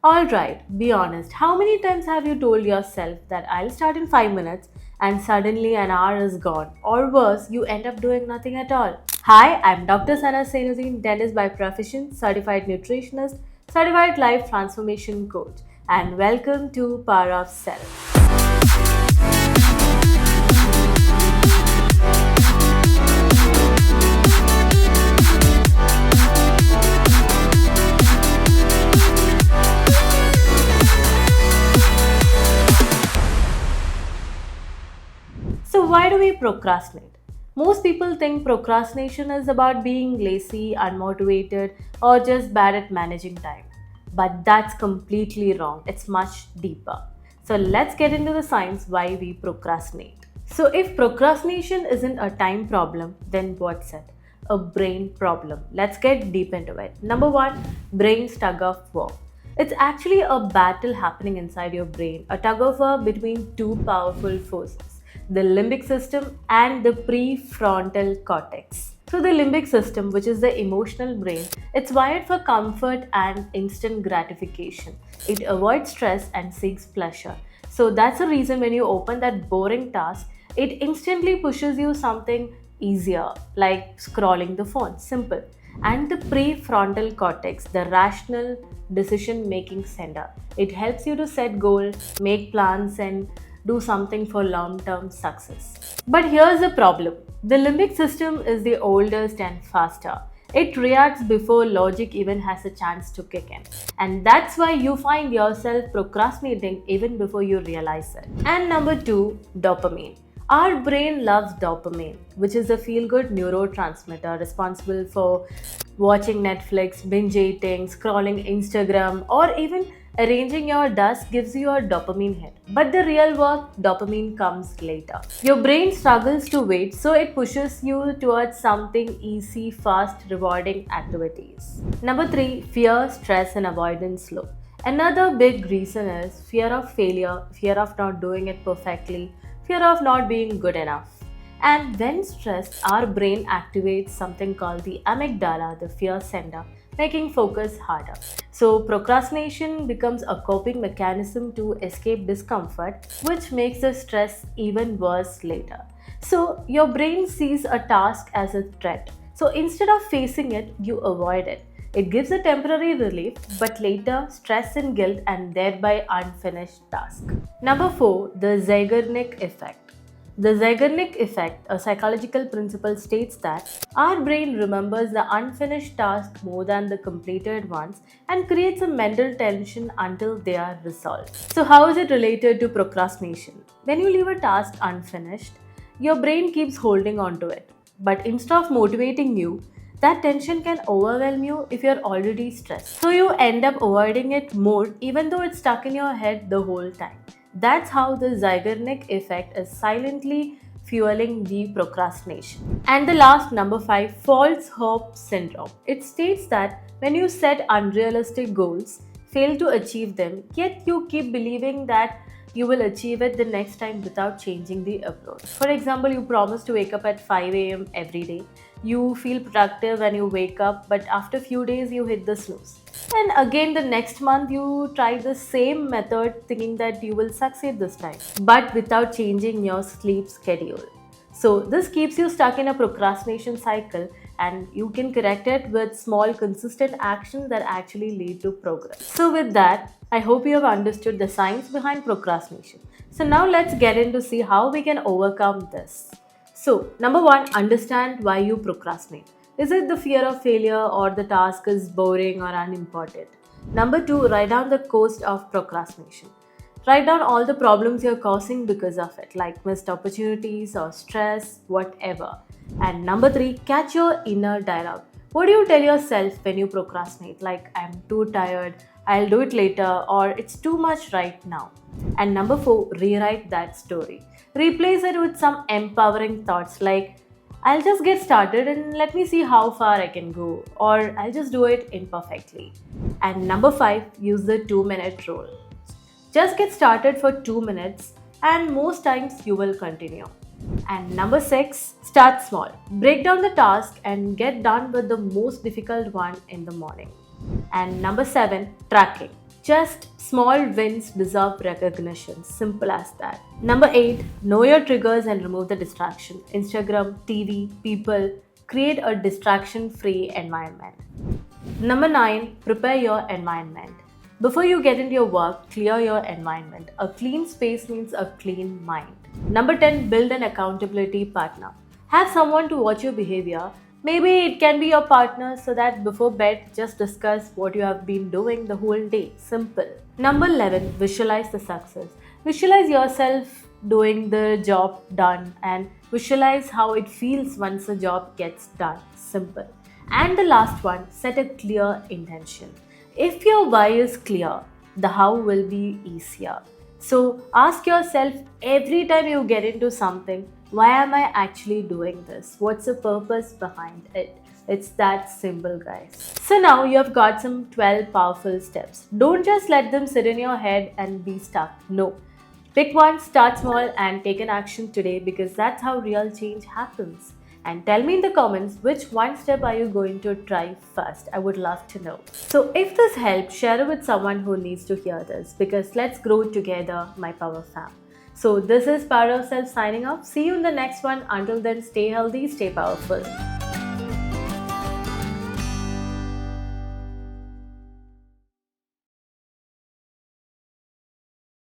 Alright, be honest. How many times have you told yourself that I'll start in 5 minutes and suddenly an hour is gone? Or worse, you end up doing nothing at all. Hi, I'm Dr. Sana Sainuddin, dentist by profession, certified nutritionist, certified life transformation coach, and welcome to Power of Self. So, why do we procrastinate? Most people think procrastination is about being lazy, unmotivated, or just bad at managing time. But that's completely wrong. It's much deeper. So, let's get into the science why we procrastinate. So, if procrastination isn't a time problem, then what's it? A brain problem. Let's get deep into it. Number one, brain tug of war. It's actually a battle happening inside your brain, a tug of war between two powerful forces, the limbic system and the prefrontal cortex. So the limbic system, which is the emotional brain, it's wired for comfort and instant gratification. It avoids stress and seeks pleasure. So that's the reason when you open that boring task, it instantly pushes you something easier, like scrolling the phone. Simple. And the prefrontal cortex, the rational decision making center, it helps you to set goals, make plans, and do something for long term success. But here's the problem, the limbic system is the oldest and faster. It reacts before logic even has a chance to kick in. And that's why you find yourself procrastinating even before you realize it. And number two, dopamine. Our brain loves dopamine, which is a feel good neurotransmitter responsible for watching Netflix, binge eating, scrolling Instagram, or even arranging your desk gives you a dopamine hit. But the real work, dopamine comes later. Your brain struggles to wait, so it pushes you towards something easy, fast, rewarding activities. Number three, fear, stress, and avoidance loop. Another big reason is fear of failure, fear of not doing it perfectly, fear of not being good enough. And when stressed, our brain activates something called the amygdala, the fear center, making focus harder. So, procrastination becomes a coping mechanism to escape discomfort, which makes the stress even worse later. So, your brain sees a task as a threat. So, instead of facing it, you avoid it. It gives a temporary relief, but later stress and guilt and thereby unfinished task. Number four, the Zeigarnik effect. The Zeigarnik effect, a psychological principle, states that our brain remembers the unfinished tasks more than the completed ones and creates a mental tension until they are resolved. So, how is it related to procrastination? When you leave a task unfinished, your brain keeps holding on to it. But instead of motivating you, that tension can overwhelm you if you're already stressed. So you end up avoiding it more even though it's stuck in your head the whole time. That's how the Zeigarnik effect is silently fueling the procrastination. And the last, number five, false hope syndrome. It states that when you set unrealistic goals, fail to achieve them, yet you keep believing that you will achieve it the next time without changing the approach. For example, you promise to wake up at 5 a.m. every day. You feel productive when you wake up, but after a few days you hit the snooze. And again, the next month you try the same method thinking that you will succeed this time, but without changing your sleep schedule. So, this keeps you stuck in a procrastination cycle, and you can correct it with small, consistent actions that actually lead to progress. So, with that, I hope you have understood the science behind procrastination. So, now let's get in to see how we can overcome this. So, number one, understand why you procrastinate. Is it the fear of failure or the task is boring or unimportant? Number two, write down the cost of procrastination. Write down all the problems you're causing because of it, like missed opportunities or stress, whatever. And number three, catch your inner dialogue. What do you tell yourself when you procrastinate? Like, I'm too tired, I'll do it later, or it's too much right now. And number four, rewrite that story. Replace it with some empowering thoughts like, I'll just get started and let me see how far I can go, or I'll just do it imperfectly. And number five, use the 2-minute rule. Just get started for 2 minutes, and most times you will continue. And number six, start small. Break down the task and get done with the most difficult one in the morning. And number seven, tracking. Just small wins deserve recognition. Simple as that. Number 8, know your triggers and remove the distraction. Instagram, TV, people. Create a distraction free environment. Number 9, prepare your environment. Before you get into your work, clear your environment. A clean space means a clean mind. Number 10, build an accountability partner. Have someone to watch your behavior. Maybe it can be your partner so that before bed, just discuss what you have been doing the whole day. Simple. Number 11, visualize the success. Visualize yourself doing the job done and visualize how it feels once the job gets done. Simple. And the last one, set a clear intention. If your why is clear, the how will be easier. So ask yourself every time you get into something, why am I actually doing this? What's the purpose behind it? It's that simple, guys. So now you have got some 12 powerful steps. Don't just let them sit in your head and be stuck. No. Pick one, start small, and take an action today because that's how real change happens. And tell me in the comments which one step are you going to try first. I would love to know. So if this helped, share it with someone who needs to hear this because let's grow together, my Power Fam. So this is Power of Self signing off. See you in the next one. Until then, stay healthy, stay powerful.